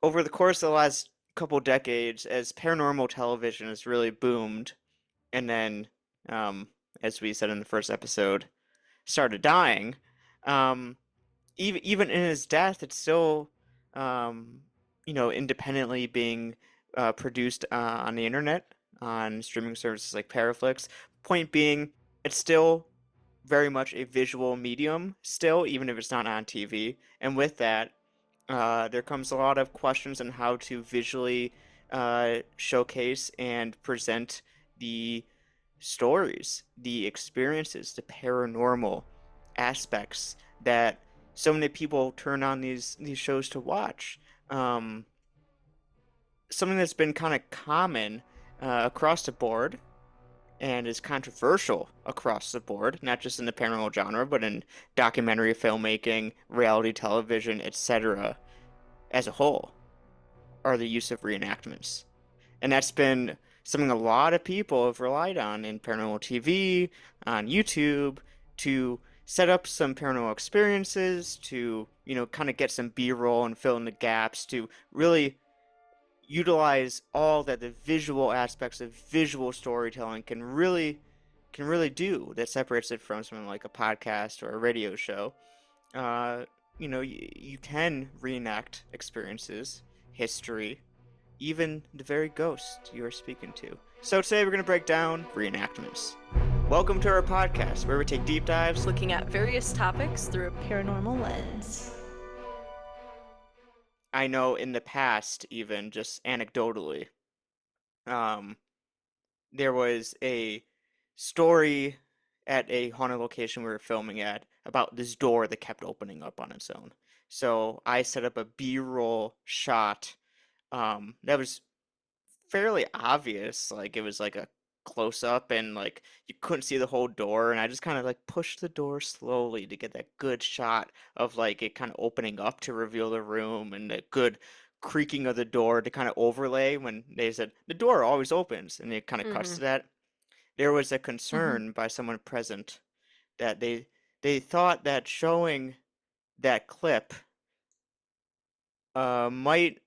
over the course of the last couple decades, as paranormal television has really boomed, and then, as we said in the first episode, started dying, um, even in his death, it's still, um, independently being produced on the internet, on streaming services like Paraflix. Point being, it's still very much a visual medium, still, even if it's not on TV. And with that, there comes a lot of questions on how to visually showcase and present the stories, the experiences, the paranormal aspects that so many people turn on these shows to watch. Um, Something that's been kind of common across the board and is controversial across the board, not just in the paranormal genre, but in documentary filmmaking, reality television, etc., as a whole, are the use of reenactments. And that's been something a lot of people have relied on in Paranormal TV, on YouTube, to set up some paranormal experiences, to, kind of get some B-roll and fill in the gaps, to really utilize all that the visual aspects of visual storytelling can really do that separates it from something like a podcast or a radio show. Uh, you can reenact experiences, history, even the very ghost you are speaking to. So today we're going to break down reenactments. Welcome to our podcast where we take deep dives looking at various topics through a paranormal lens. I know in the past, even just anecdotally, um, there was a story at a haunted location we were filming at about this door that kept opening up on its own. So I set up a B-roll shot that was fairly obvious. Like it was like a close up and like you couldn't see the whole door, and I just kind of like pushed the door slowly to get that good shot of like it kind of opening up to reveal the room, and the good creaking of the door to kind of overlay when they said the door always opens, and it kind of cuts Mm-hmm. to that. There was a Mm-hmm. concern by someone present that they thought that showing that clip might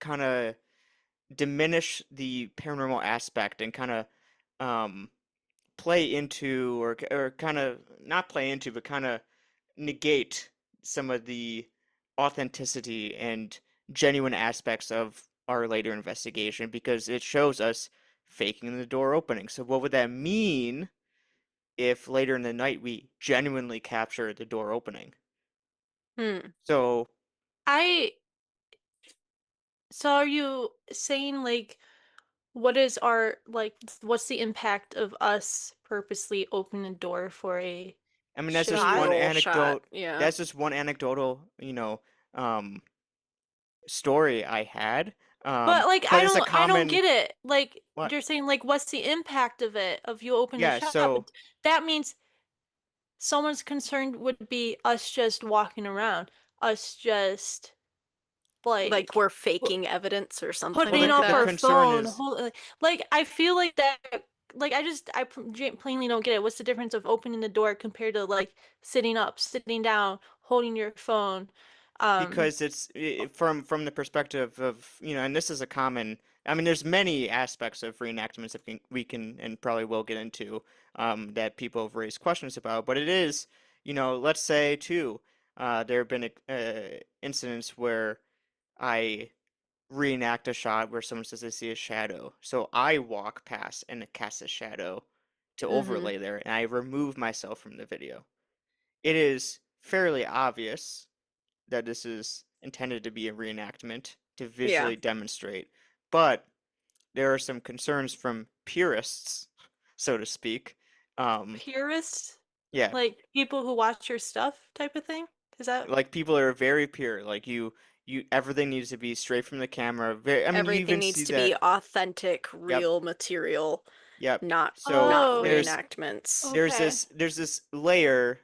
kind of diminish the paranormal aspect and kind of um, play into or kind of not play into but kind of negate some of the authenticity and genuine aspects of our later investigation because it shows us faking the door opening. So what would that mean if later in the night we genuinely capture the door opening? Hmm. So I so are you saying like what's the impact of us purposely opening a door for a I mean that's just shot? one B-roll shot, anecdote. yeah. That's just one anecdotal, um, story I had. But like But it's a I don't common get it. Like what? you're saying like what's the impact of it of you open a Yeah, shot? so But that means someone's concern would be us just walking around, us just Like like we're faking evidence or something well putting like up the our that. concern phone is like I feel like that like plainly don't get it. What's the difference of opening the door compared to like sitting up, sitting down, holding your phone? um because from the perspective of, and this is a common, I mean there's many aspects of reenactments that we can and probably will get into that people have raised questions about, but it is, let's say too, there have been incidents where I reenact a shot where someone says they see a shadow. So I walk past and cast a shadow to Mm-hmm. overlay there, and I remove myself from the video. It is fairly obvious that this is intended to be a reenactment to Yeah. visually demonstrate, but there are some concerns from purists, so to speak. Um, Purists, yeah, like people who watch your stuff type of thing, is that? like people are very pure. Like everything needs to be straight from the camera. Very, I mean, you Everything even needs see to be that. authentic, Yep, real material, yep. not So not Oh, reenactments. okay. there's this layer,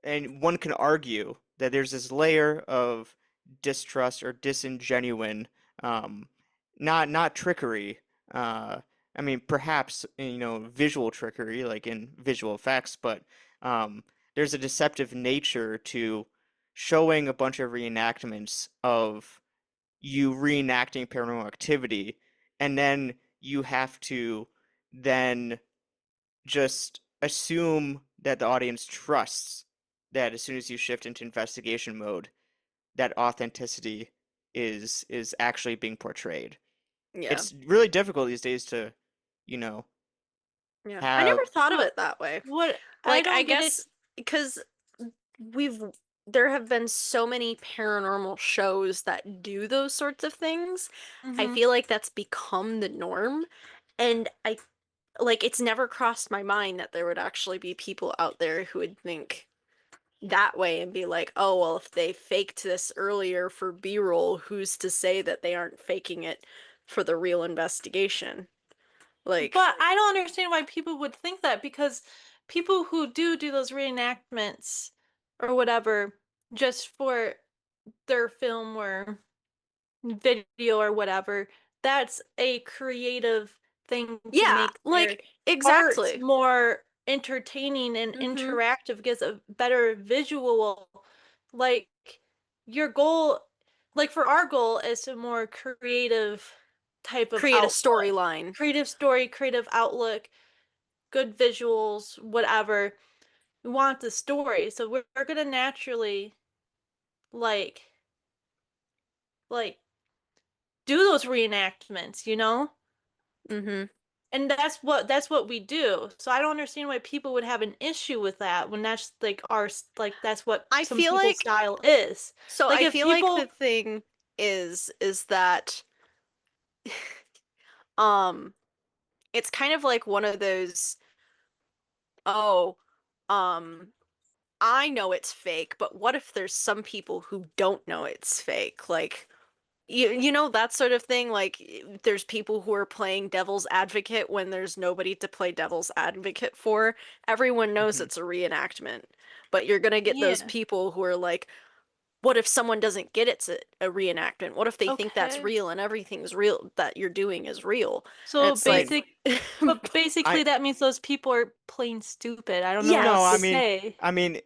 and one can argue that there's this layer of distrust or disingenuine, um, not trickery. Uh, I mean, perhaps visual trickery, like in visual effects, but um, there's a deceptive nature to showing a bunch of reenactments of you reenacting paranormal activity, and then you have to then just assume that the audience trusts that as soon as you shift into investigation mode, that authenticity is actually being portrayed. Yeah. It's really difficult these days to, you know, Yeah. I have never thought of But it that way. what I Like, I don't get it. guess because we've there have been so many paranormal shows that do those sorts of things. I Hmm. feel like that's become the norm. And I like it's never crossed my mind that there would actually be people out there who would think that way and be like, oh, well, if they faked this earlier for B-roll, who's to say that they aren't faking it for the real investigation? Like, But I don't understand why people would think that because people who do those reenactments or whatever just for their film or video or whatever, that's a creative thing to yeah, make their like art exactly. more entertaining and Mm-hmm. interactive, gives a better visual. Like your goal, like for our goal is a more creative type of Create a output. storyline. Creative story, creative outlook, good visuals, whatever. We want the story. So we're gonna naturally like like do those reenactments, you know? Mm-hmm. And that's what we do. So I don't understand why people would have an issue with that when that's like like that's what I some feel people's like style is. so Like I if feel like the people thing is that um it's kind of like one of those, oh, um I know it's fake, but what if there's some people who don't know it's fake? Like, you know that sort of thing. Like, there's people who are playing devil's advocate when there's nobody to play devil's advocate for. Everyone knows Mhm. it's a reenactment, but you're gonna get those yeah, people who are like, what if someone doesn't get it's a reenactment? What if they think that's okay. real and everything's real that you're doing is real? And So it's I mean, like, but basically I that means those people are plain stupid. I don't know what no, else I to yes. mean, say.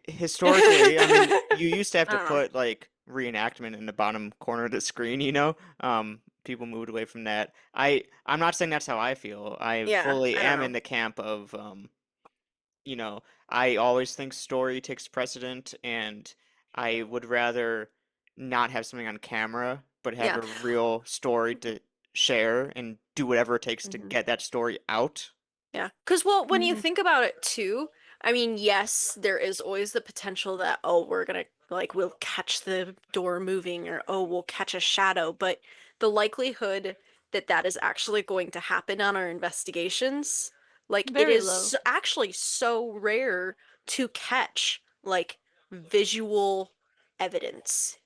historically, I mean, you used to have I to don't know. put like reenactment in the bottom corner of the screen, you know? People moved away from that. I'm not saying that's how I feel. I Yeah, fully I don't am in know. the camp of you know, I always think story takes precedent, and I would rather not have something on camera, but have Yeah. a real story to share and do whatever it takes to Mhm. get that story out. Yeah. Because, well, when you Hmm. think about it too, I mean, yes, there is always the potential that, oh, we're gonna, like, we'll catch the door moving or, oh, we'll catch a shadow. But the likelihood that that is actually going to happen on our investigations, like, it Very is low. actually so rare to catch, like, visual evidence.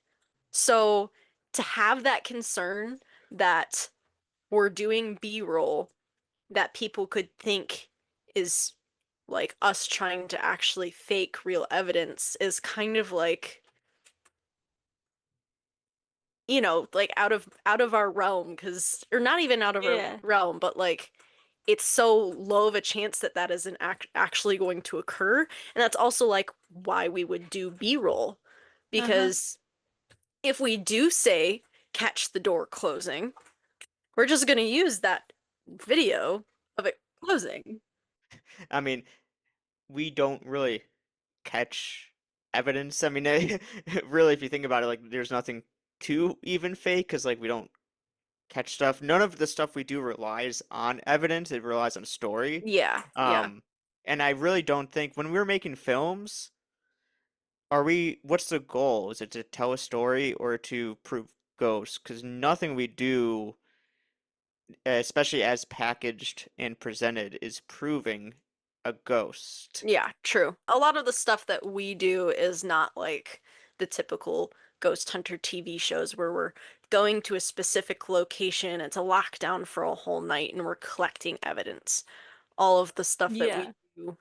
So to have that concern that we're doing B-roll that people could think is like us trying to actually fake real evidence is kind of like, like out of our realm, because or not even out of our Yeah. realm, but like it's so low of a chance that that isn't actually going to occur. And that's also like why we would do B-roll, Uh-huh. because if we do say catch the door closing, we're just going to use that video of it closing. I mean, we don't really catch evidence. I mean, really, if you think about it, like, there's nothing to even fake because, like, we don't catch stuff. None of the stuff we do relies on evidence. It relies on story. Yeah, yeah. Um, and I really don't think when we're making films, what's the goal? Is it to tell a story or to prove ghosts? Because nothing we do, especially as packaged and presented, is proving a ghost. Yeah, true. A lot of the stuff that we do is not like the typical ghost hunter TV shows where we're going to a specific location, it's a lockdown for a whole night, and we're collecting evidence. All of the stuff that Yeah. we do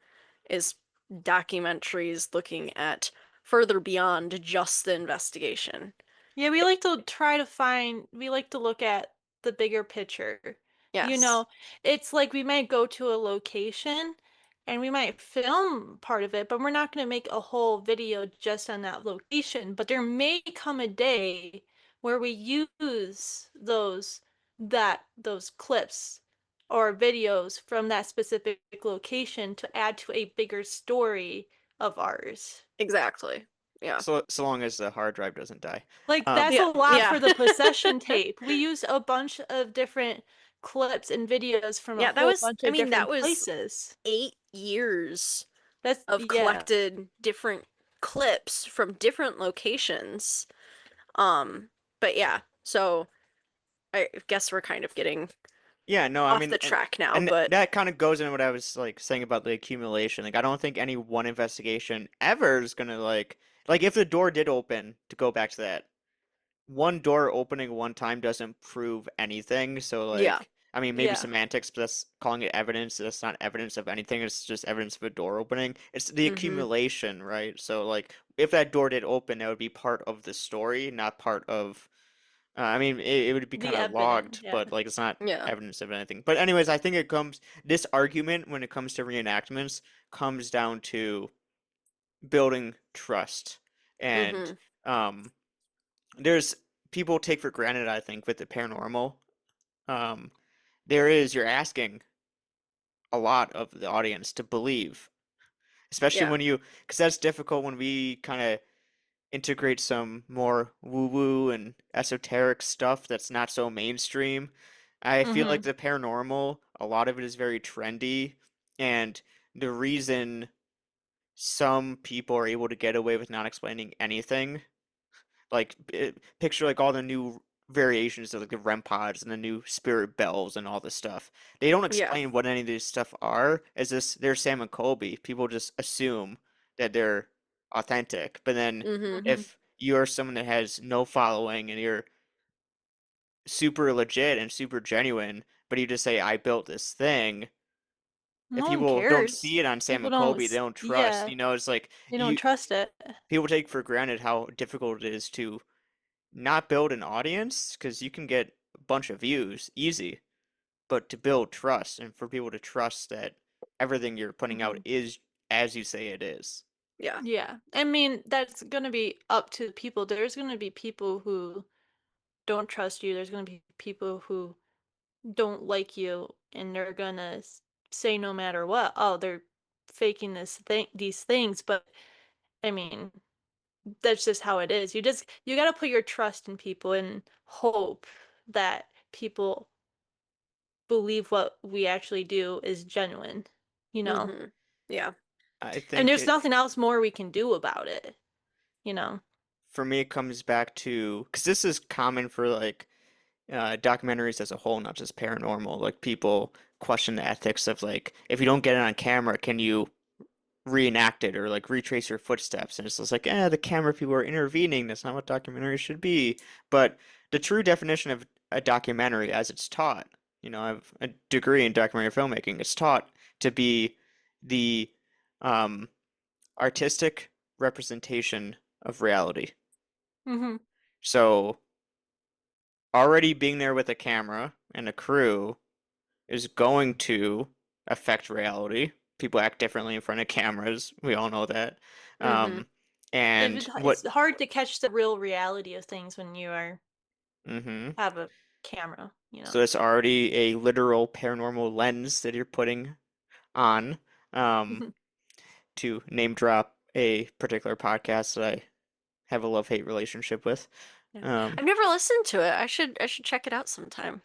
is documentaries looking at further beyond just the investigation. Yeah, we like to look at the bigger picture. You Yes. know, it's like we might go to a location and we might film part of it, but we're not going to make a whole video just on that location. But there may come a day where we use those clips or videos from that specific location to add to a bigger story of ours. Exactly. Yeah. So long as the hard drive doesn't die. Like, Um, that's a Yeah. lot Yeah. for the possession tape. We used a bunch of different clips and videos from a Yeah, that whole was, bunch I of mean, that different was places. 8 years That's, of yeah. collected different clips from different locations. Um, but yeah, so I guess we're kind of getting yeah, no, I off mean, the track now, and but that kind of goes into what I was like saying about the accumulation. Like, I don't think any one investigation ever is gonna like if the door did open, to go back to that, one door opening one time doesn't prove anything. So yeah. like, I mean, maybe Yeah. semantics, but that's calling it evidence. That's not evidence of anything. It's just evidence of a door opening. It's the Mm-hmm. accumulation, right? So like, if that door did open, that would be part of the story, not part of. I mean, it would be kind The of evidence, logged, yeah. but like, it's not Yeah. evidence of anything. But anyways, I think this argument when it comes to reenactments comes down to building trust, and Mm-hmm. um there's people take for granted, I think, with the paranormal. Um, you're asking a lot of the audience to believe, especially Yeah. when because that's difficult when we kind of integrate some more woo-woo and esoteric stuff that's not so mainstream. I feel like Mm-hmm. the paranormal, a lot of it is very trendy, and the reason some people are able to get away with not explaining anything, like picture like all the new variations of like the REM pods and the new spirit bells and all this stuff. They don't Yeah. explain what any of these stuff are. As this, they're Sam and Colby. People just assume that they're authentic. But then Mm-hmm. Mm-hmm. if you're someone that has no following and you're super legit and super genuine, but you just say I built this thing, if No one people don't cares. see it on Sam People and don't, Colby, they don't trust. yeah, It's like they don't you trust it. people take for granted how difficult it is to not build an audience, because you can get a bunch of views easy, but to build trust and for people to trust that everything you're putting out Mm-hmm. is as you say it is. Yeah. Yeah. I mean, that's gonna be up to the people. There's gonna be people who don't trust you. There's gonna be people who don't like you, and they're gonna say no matter what, oh, they're faking these things. But I mean, that's just how it is. You gotta put your trust in people and hope that people believe what we actually do is genuine, you know? Mm-hmm. Yeah. I And think there's it nothing else more we can do about it, you know? for me it comes back to, because this is common for like documentaries as a whole, not just paranormal. Like, people question the ethics of like, if you don't get it on camera, can you reenact it or like retrace your footsteps? And it's just like, the camera people are intervening. That's not what documentaries should be. But the true definition of a documentary, as it's taught, I have a degree in documentary filmmaking. It's taught to be the um, artistic representation of reality. Mm-hmm. So already being there with a camera and a crew is going to affect reality. People act differently in front of cameras. We all know that. Mm-hmm. Um, and It's what? hard to catch the real reality of things when you are Hmm. have a camera, you So know? it's already a literal paranormal lens that you're putting on. Um, to name drop a particular podcast that I have a love-hate relationship with. Yeah. Um, I've never listened to it. I should check it out sometime.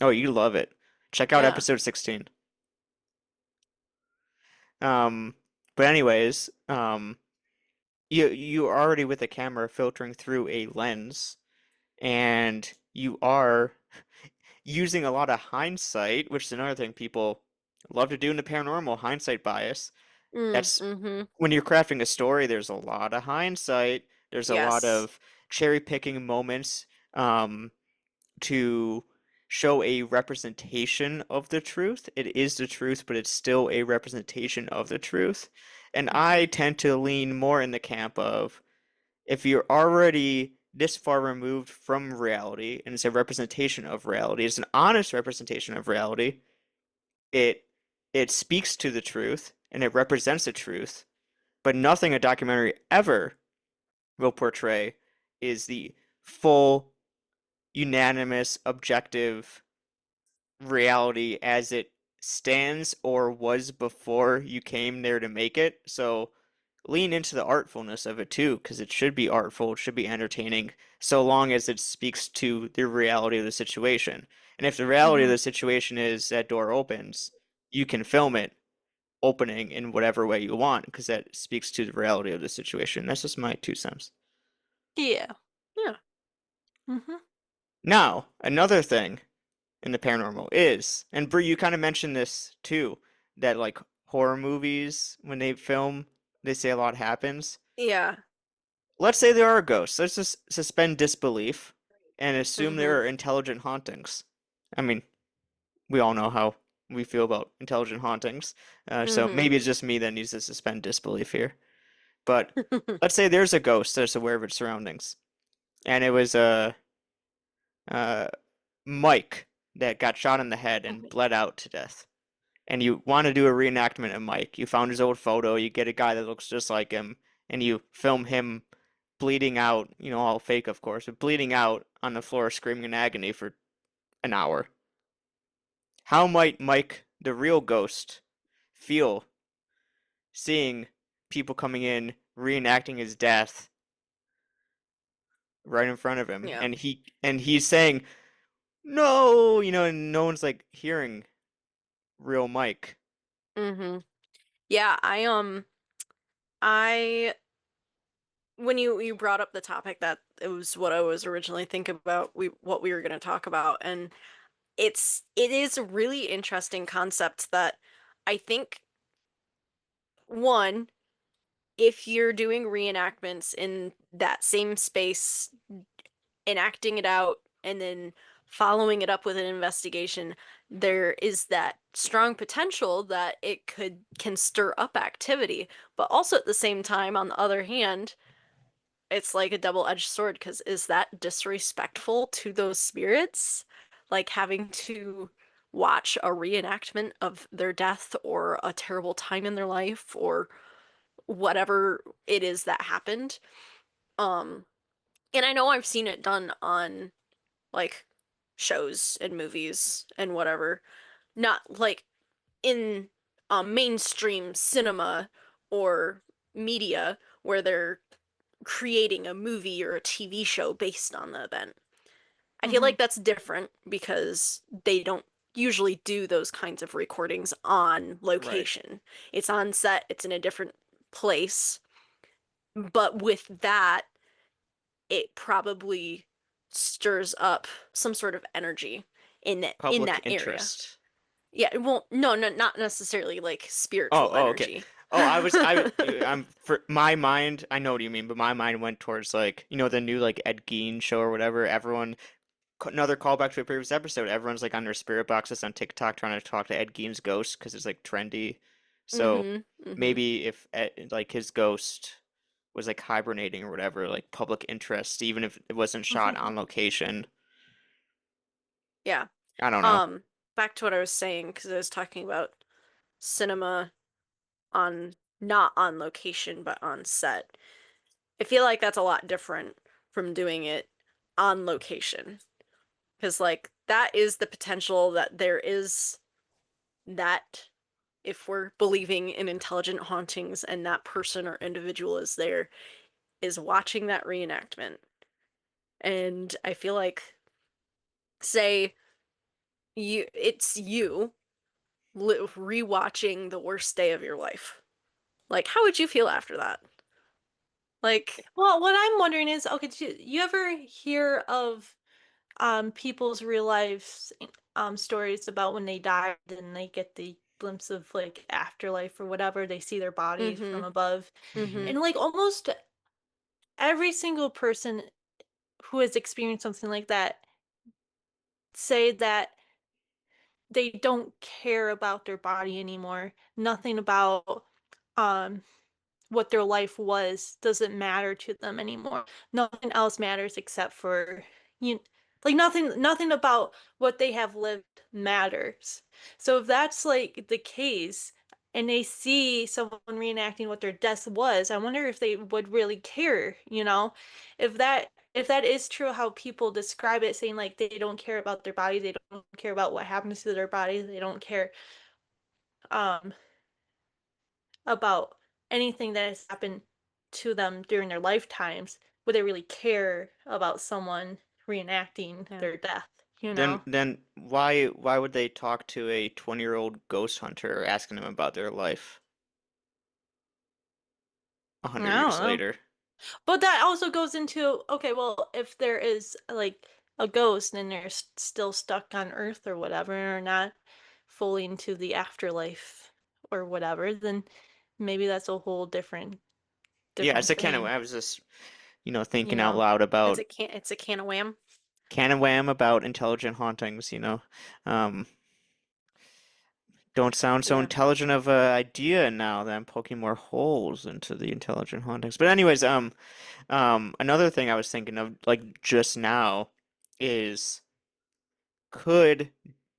oh, you love it. Check out Yeah. episode 16. Um, but anyways, you are already with a camera filtering through a lens, and you are using a lot of hindsight, which is another thing people love to do in the paranormal, hindsight bias. That's Mm-hmm. when you're crafting a story, there's a lot of hindsight. There's a lot Yes. of cherry picking moments um, to show a representation of the truth. It is the truth, but it's still a representation of the truth. And Mm-hmm. I tend to lean more in the camp of, if you're already this far removed from reality and it's a representation of reality, it's an honest representation of reality, it it speaks to the truth and it represents the truth, but nothing a documentary ever will portray is the full unanimous, objective reality as it stands or was before you came there to make it. So lean into the artfulness of it too, because it should be artful, it should be entertaining, so long as it speaks to the reality of the situation. And if the reality of Mm-hmm. the situation is that door opens, you can film it opening in whatever way you want, because that speaks to the reality of the situation. That's just my 2 cents. Yeah. Yeah. Mm-hmm. Now, another thing in the paranormal is, and Brie, you kind of mentioned this too, that like horror movies, when they film, they say a lot happens. Yeah. Let's say there are ghosts. Let's just suspend disbelief and assume Mm-hmm. there are intelligent hauntings. I mean, we all know how we feel about intelligent hauntings. So Mm-hmm. maybe it's just me that needs to suspend disbelief here. But let's say there's a ghost that's aware of its surroundings, and it was uh, Mike that got shot in the head and bled out to death. And you want to do a reenactment of Mike. You found his old photo, you get a guy that looks just like him, and you film him bleeding out, all fake, of course, but bleeding out on the floor, screaming in agony for an hour. How might Mike, the real ghost, feel seeing people coming in, reenacting his death right in front of him, Yeah. and he's saying, "No," and no one's like hearing real Mike. Mm-hmm. Yeah, I when you brought up the topic, that it was what I was originally thinking about, what we were going to talk about, and it is a really interesting concept that I think, one, if you're doing reenactments in that same space, enacting it out and then following it up with an investigation, there is that strong potential that it can stir up activity. But also at the same time, on the other hand, it's like a double-edged sword, because is that disrespectful to those spirits? Like having to watch a reenactment of their death or a terrible time in their life or whatever it is that happened. Um, and I know I've seen it done on like shows and movies and whatever, not like in mainstream cinema or media where they're creating a movie or a TV show based on the event. I feel Mm-hmm. like that's different because they don't usually do those kinds of recordings on Right. location. It's on set, it's in a different place. But with that, it probably stirs up some sort of energy in Public that area. interest. Yeah, well, no, not necessarily like Oh, spiritual oh, okay. energy. Oh, I'm for my mind. I know what you mean, but my mind went towards like the new like Ed Gein show or whatever. Another callback to a previous episode. Everyone's like on their spirit boxes on TikTok trying to talk to Ed Gein's ghost because it's like trendy. So Mm-hmm. Mm-hmm. maybe if like his ghost was like hibernating or whatever, like public interest, even if it wasn't shot on location. Yeah. I don't know. Um, Back to what I was saying, because I was talking about cinema on not on location but on set. I feel like that's a lot different from doing it on location. Because like that is the potential that there is, that if we're believing in intelligent hauntings and that person or individual is there, is watching that reenactment. And I feel like, say you rewatching the worst day of your life. Like, how would you feel after that? Like, Well, what I'm wondering is, okay, did you ever hear of people's real life stories about when they died and they get the glimpse of like afterlife or whatever, they see their body from mm-hmm, above. mm-hmm, And like almost every single person who has experienced something like that say that they don't care about their body anymore. Nothing about um what their life was doesn't matter to them anymore. Nothing else matters except for you like nothing about what they have lived matters. So if that's like the case and they see someone reenacting what their death was, I wonder if they would really care, you know? If that if that is true, how people describe it, saying like they don't care about their bodies, they don't care about what happens to their bodies, they don't care um about anything that has happened to them during their lifetimes, would they really care about someone reenacting Yeah. their death, you Then know? then why would they talk to a 20-year-old ghost hunter asking them about their life a I hundred don't years know. later? But that also goes into, okay, well, if there is like a ghost and they're still stuck on Earth or whatever, or not fully into the afterlife or whatever, then maybe that's a whole Yeah, different thing, I was just, you thinking out know? loud about It's a can of wham. can of wham about intelligent hauntings, Um, don't sound so Yeah. intelligent of a idea now that I'm poking more holes into the intelligent hauntings. But anyways, another thing I was thinking of like just now is could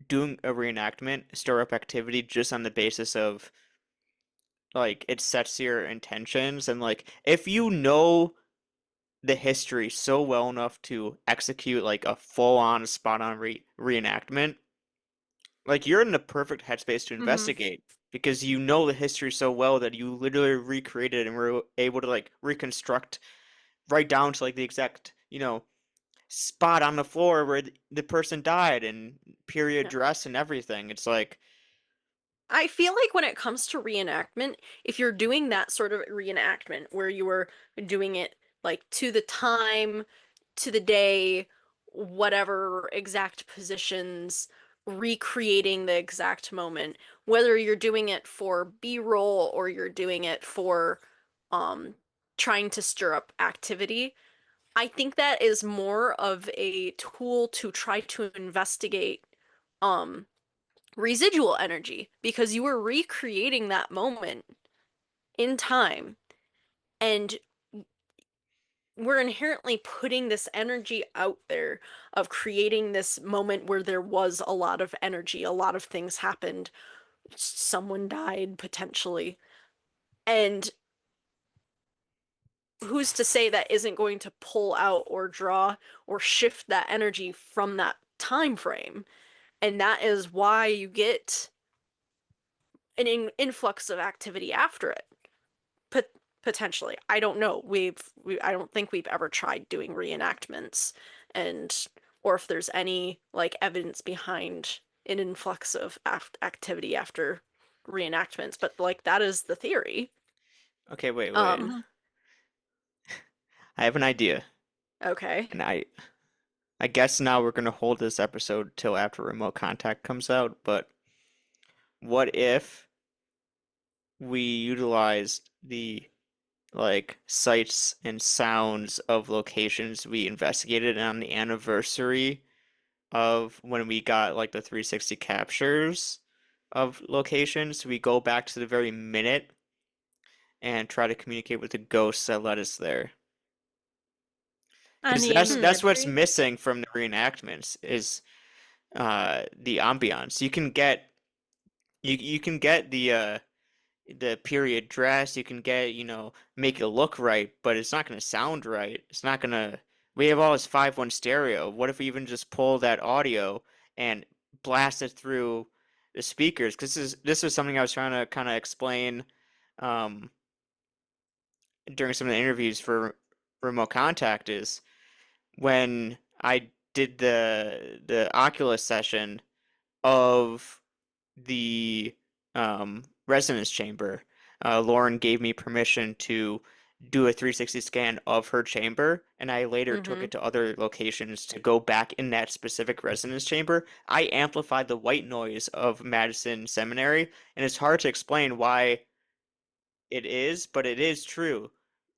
doing a reenactment stir up activity just on the basis of like it sets your intentions and like if you know the history so well enough to execute like a full-on spot-on reenactment, like you're in the perfect headspace to Mm-hmm. investigate because you know the history so well that you literally recreated and were able to like reconstruct right down to like the exact, spot on the floor where the person died and period Yeah. dress and everything. It's like, I feel like when it comes to reenactment, if you're doing that sort of reenactment where you were doing it like to the time, to the day, whatever exact positions, recreating the exact moment, whether you're doing it for B-roll or you're doing it for um trying to stir up activity, I think that is more of a tool to try to investigate um residual energy because you were recreating that moment in time, and we're inherently putting this energy out there of creating this moment where there was a lot of energy, a lot of things happened, someone died potentially. And who's to say that isn't going to pull out or draw or shift that energy from that time frame? And that is why you get an influx of activity after it. Pot Potentially. I don't know. I don't think we've ever tried doing reenactments, and or if there's any like evidence behind an influx of activity after reenactments, but like that is the theory. okay, wait. Um, Mhm. I have an idea. okay. And I guess now we're gonna hold this episode till after Remote Contact comes out, but what if we utilized the like sights and sounds of locations we investigated on the anniversary of when we got like the 360 captures of locations? We go back to the very minute and try to communicate with the ghosts that led us there. On Because the that's what's anniversary. missing from the reenactments is the ambiance. You can get the period dress, you can get, make it look right, but it's not gonna sound right. It's not gonna we have all this 5.1 stereo. What if we even just pull that audio and blast it through the speakers? Because this is something I was trying to kind of explain um during some of the interviews for Remote Contact is when I did the Oculus session of the resonance chamber. Lauren gave me permission to do a 360 scan of her chamber, and I later took Mm-hmm. it to other locations to go back in that specific resonance chamber. I amplified the white noise of Madison Seminary, and it's hard to explain why it is, but it is true.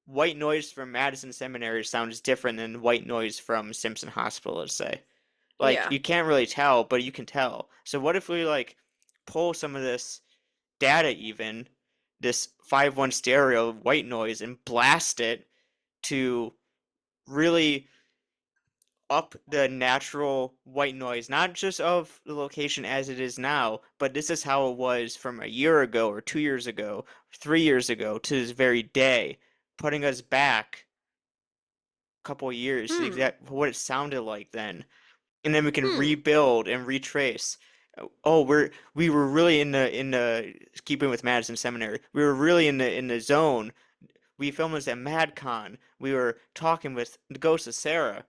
White noise from Madison Seminary sounds different than white noise from Simpson Hospital, let's say. Like Yeah. you can't really tell, but you can tell. So what if we like pull some of this data even, this 5.1 stereo white noise and blast it to really up the natural white noise, not just of the location as it is now, but this is how it was from a year ago or 2 years ago, 3 years ago to this very day, putting us back couple years, the Hmm. exact what it sounded like then, and then we can Hmm. rebuild and retrace. Oh, we were really in the keeping with Madison Seminary. We were really in the zone. We filmed this at MadCon. We were talking with the ghost of Sarah.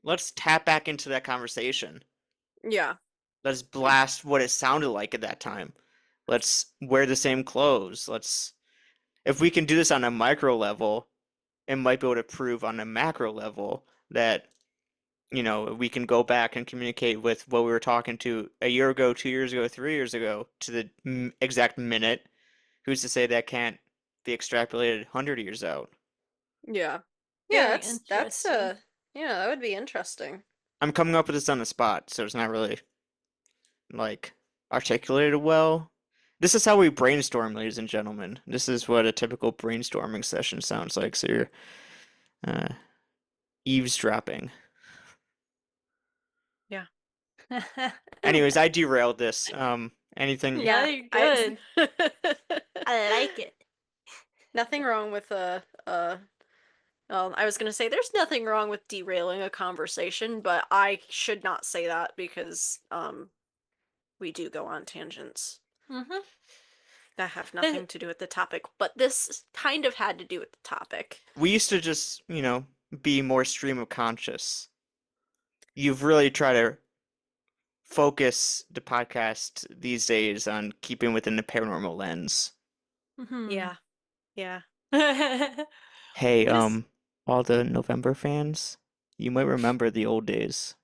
Let's tap back into that conversation. Yeah. Let's blast what it sounded like at that time. Let's wear the same clothes. Let's if we can do this on a micro level, it might be able to prove on a macro level that we can go back and communicate with what we were talking to a year ago, 2 years ago, 3 years ago to the exact minute. Who's to say that can't be extrapolated 100 years out? Yeah. Yeah, Very that's interesting. yeah, that would be interesting. I'm coming up with this on the spot, so it's not really like articulated well. This is how we brainstorm, ladies and gentlemen. This is what a typical brainstorming session sounds like. So you're uh, eavesdropping. Yeah. Anyways, I derailed this. Anything? No, Yeah, you're I good. I like it. nothing wrong with well, I was gonna say there's nothing wrong with derailing a conversation, but I should not say that because we do go on tangents Mm-hmm. that have nothing to do with the topic, but this kind of had to do with the topic. We used to just, be more stream of conscious. You've really tried to focus the podcast these days on keeping within the paranormal lens. Mm-hmm. Yeah. Yeah. Hey, Just all the November fans, you might remember the old days.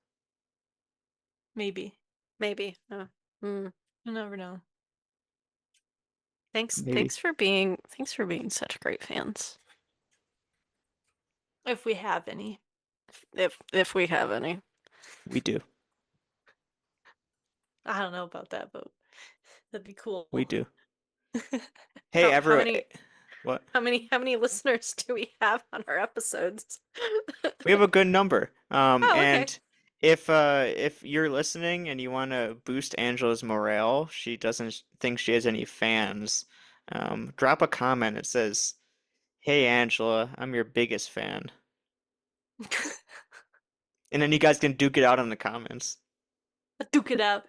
maybe. Maybe. Hmm. You never know. Thanks Maybe thanks for being such great fans. If we have any. If we have any. we do. I don't know about that, but that'd be cool. We do. Hey, How everyone. many What? how many listeners do we have on our episodes? We have a good number. Oh, okay. And if you're listening and you want to boost Angela's morale, she doesn't think she has any fans. Drop a comment. It says, "Hey Angela, I'm your biggest fan." And then you guys can duke it out in the comments. Duke it out.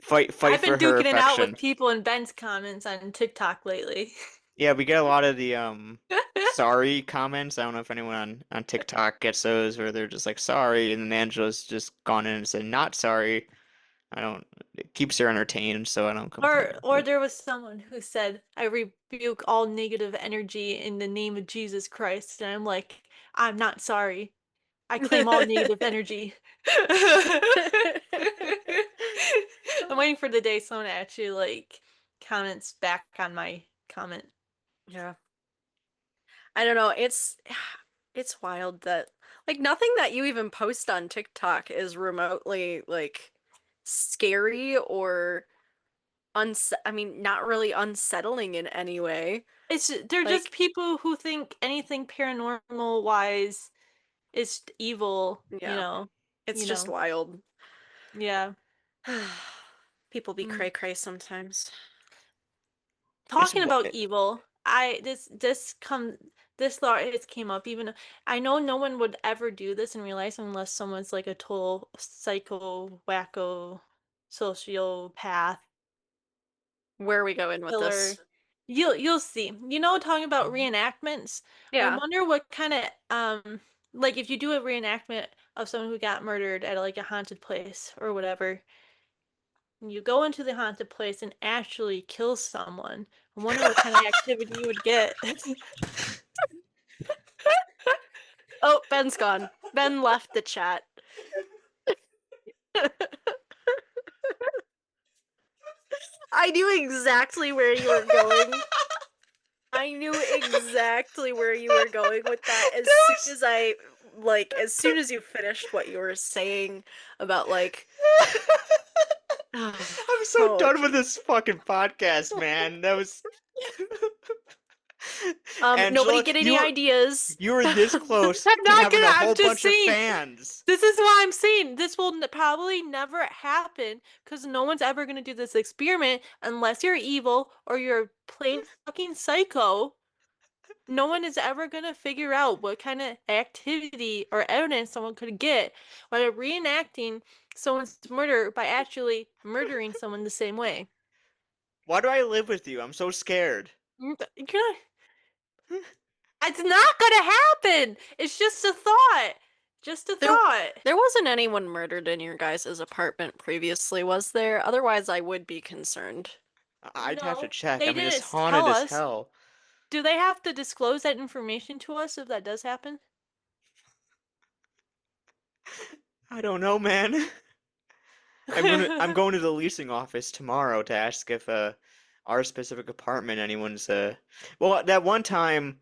Fight I've been for her duking it out with affection. people in Ben's comments on TikTok lately. Yeah, we get a lot of the sorry comments. I don't know if anyone on TikTok gets those where they're just like sorry, and then Angela's just gone in and said not sorry. I don't. It keeps her entertained, so I don't complain. Or there was someone who said, I rebuke all negative energy in the name of Jesus Christ. And I'm like, I'm not sorry. I claim all negative energy. I'm waiting for the day someone actually like comments back on my comment. Yeah. I don't know. It's wild that like nothing that you even post on TikTok is remotely like scary or I mean, not really unsettling in any way. They're just Like, people who think anything paranormal wise is evil, yeah, it's you just know. wild. Yeah. People be Mm. cray cray sometimes. It's Talking about evil, I this thought has came up even I know no one would ever do this in real life unless someone's like a total psycho wacko sociopath Where are we going with killer. this? You'll see. Talking about reenactments, I Yeah. wonder what kind of like if you do a reenactment of someone who got murdered at like a haunted place or whatever, and you go into the haunted place and actually kill someone. I wonder what kind of activity you would get. Oh, Ben's gone. Ben left the chat. I knew exactly where you were going. I knew exactly where you were going with that as soon as you finished what you were saying about like I'm so oh done with geez. this fucking podcast, man. That was Nobody Angela, get you any were ideas. you were this close I'm to not having gonna. a I'm whole just bunch of saying. fans. This is why I'm saying this will probably never happen because no one's ever gonna do this experiment unless you're evil or you're plain fucking psycho. no one is ever gonna figure out what kind of activity or evidence someone could get by reenacting someone's murder by actually murdering someone the same way. Why do I live with you? I'm so scared. You're not, it's not gonna happen. It's just a thought. Just a There, thought. there wasn't anyone murdered in your guys' apartment previously, was there? Otherwise, I would be concerned. I'd have to No, check. I they mean, it's didn't haunted tell as us. hell. Do they have to disclose that information to us if that does happen? I don't know, man. I'm going to the leasing office tomorrow to ask if our specific apartment anyone's well, that one time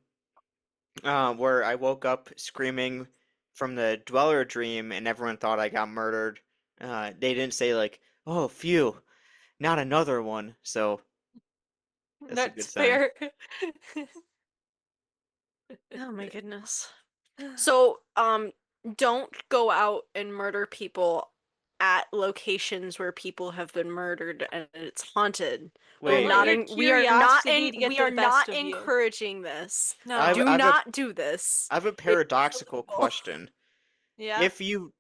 where I woke up screaming from the dweller dream and everyone thought I got murdered. They didn't say like, "Oh, phew, not another one." So that's a That's good sign. fair. Oh my goodness. So, don't go out and murder people at locations where people have been murdered and it's haunted. Don't let Wait, your curiosity to get We the are best not of you. encouraging this. I've No. Do I've a not do this. I have a It is paradoxical illegal. question. Yeah. If you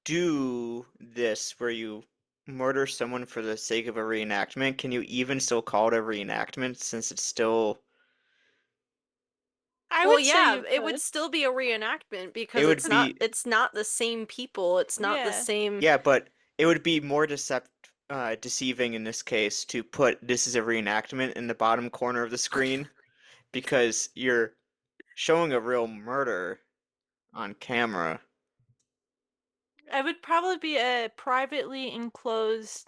do this where you murder someone for the sake of a reenactment, can you even still call it a reenactment since it's still I Well, would say yeah, you it would could. still be a reenactment it because would be it's not the same people. It's not the Yeah. same. yeah, but it would be more deceiving in this case to put this is a reenactment in the bottom corner of the screen because you're showing a real murder on camera. It would probably be a privately enclosed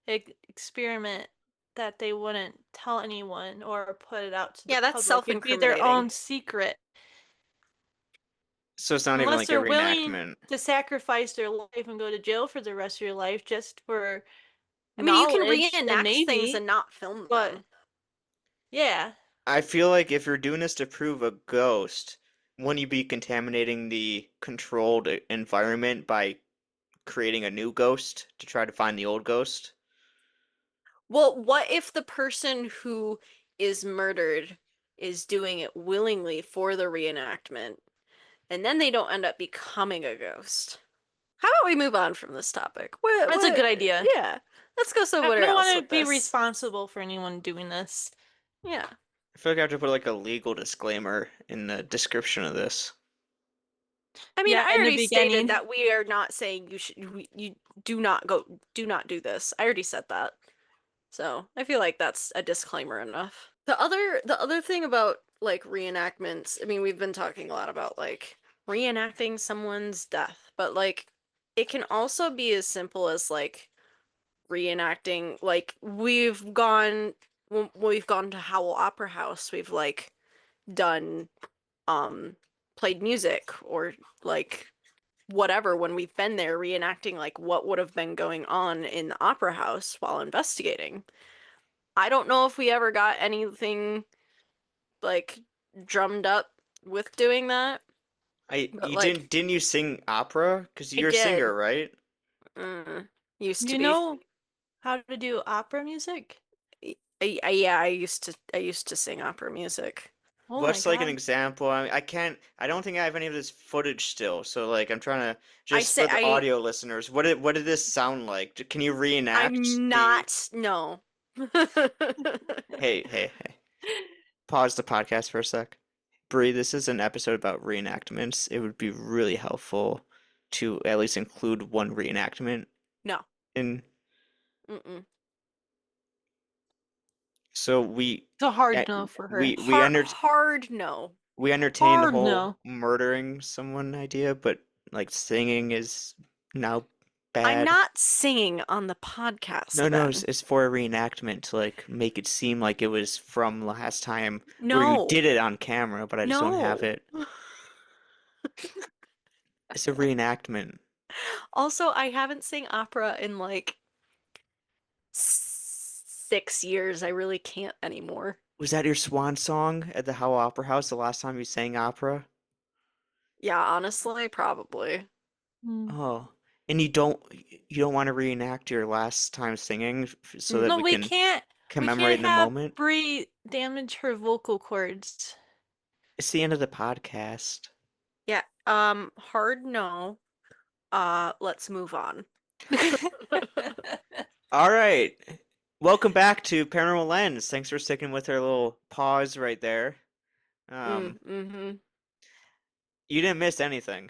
experiment that they wouldn't tell anyone or put it out to the Yeah, that's public. It'd be their self-incriminating. own secret. So it's not even Unless like a they're willing reenactment. to sacrifice their life and go to jail for the rest of your life just for I mean, you can knowledge, then reenact things maybe. and not film But them. yeah. I feel like if you're doing this to prove a ghost, wouldn't you be contaminating the controlled environment by creating a new ghost to try to find the old ghost? Well, what if the person who is murdered is doing it willingly for the reenactment, and then they don't end up becoming a ghost? How about we move on from this topic? That's a good idea. Yeah, let's go I somewhere don't else want to with be this. responsible for anyone doing this. Yeah. I feel like I have to put like a legal disclaimer in the description of this. I mean, Yeah, I in the already stated beginning. that we are not saying you do not do this. I already said that. So, I feel like that's a disclaimer enough. The other thing about like reenactments, I mean, we've been talking a lot about like reenacting someone's death, but like it can also be as simple as like reenacting like when we've gone to Howell Opera House, we've like done um played music or like whatever when we've been there reenacting like what would have been going on in the opera house while investigating. I don't know if we ever got anything like drummed up with doing that, I but you like didn't you sing opera? Because I you're a did. singer, right? Mm, used to You be. know how to do opera music? Yeah, I used to sing opera music. Oh my What's like an God. example? I can't. I don't think I have any of this footage still. So like, I'm trying to I just say for the audio listeners. What did this sound like? Can you reenact I'm the? not no. Hey, hey, hey! Pause the podcast for a sec. Bree, this is an episode about reenactments. It would be really helpful to at least include one reenactment No. in. Mm-mm. So we, It's a hard at, no for her. we enter Hard no. we entertain the Hard whole no. murdering someone idea, but like singing is now I'm bad. not singing on the podcast, No, no, Ben. it's for a reenactment to like make it seem like it was from last time where you No. did it on camera, but I just don't have No. it. It's a reenactment. Also, I haven't sang opera in like 6 years. I really can't anymore. Was that your swan song at the Howell Opera House the last time you sang opera? Yeah, honestly, probably. Mm. Oh, and you don't want to reenact your last time singing so that No, we we can can't. We commemorate can't in the have moment? Brie damage her vocal cords. It's the end of the podcast. Yeah. Hard no. Let's move on. All right. Welcome back to Paranormal Lens. Thanks for sticking with our little pause right there. Um, Mm-hmm. you didn't miss anything.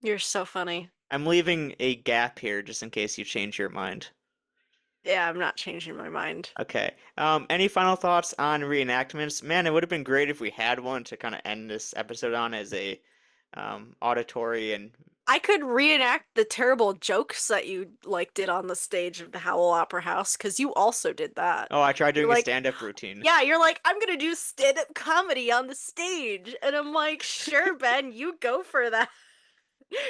You're so funny. I'm leaving a gap here just in case you change your mind. Yeah, I'm not changing my mind. Okay. Any final thoughts on reenactments? Man, it would have been great if we had one to kind of end this episode on as a auditory and I could reenact the terrible jokes that you like did on the stage of the Howell Opera House because you also did that. oh, I tried You're doing a like, stand-up routine. yeah, you're like, I'm gonna do stand-up comedy on the stage, and I'm like, sure, Ben, you go for that.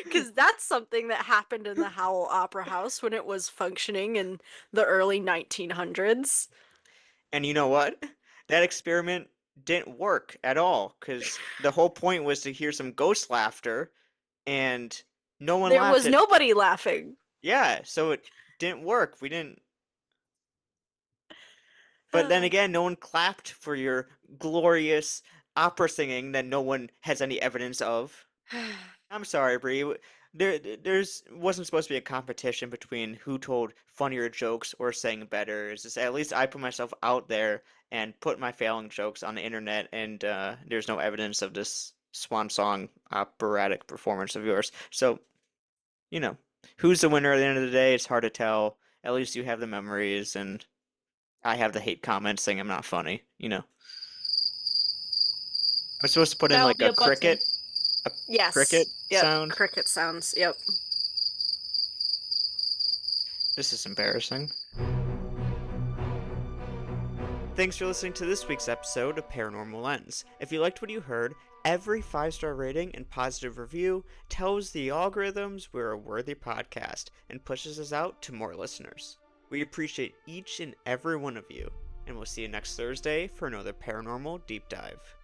Because that's something that happened in the Howell Opera House when it was functioning in the early 1900s. And you know what? That experiment didn't work at all because the whole point was to hear some ghost laughter and no one There laughed was at. nobody laughing. Yeah, so it didn't work. We didn't. But then again, no one clapped for your glorious opera singing that no one has any evidence of. I'm sorry, Bree. There's wasn't supposed to be a competition between who told funnier jokes or sang better. It's just at least I put myself out there and put my failing jokes on the internet, and there's no evidence of this swan song operatic performance of yours. So, you know, who's the winner at the end of the day? It's hard to tell. At least you have the memories, and I have the hate comments saying I'm not funny. I'm supposed to put in That will like be a button. a Yes. cricket Yep. sound. Cricket sounds. Yep. This is embarrassing. Thanks for listening to this week's episode of Paranormal Lens. If you liked what you heard, every 5-star rating and positive review tells the algorithms we're a worthy podcast and pushes us out to more listeners. We appreciate each and every one of you, and we'll see you next Thursday for another Paranormal Deep Dive.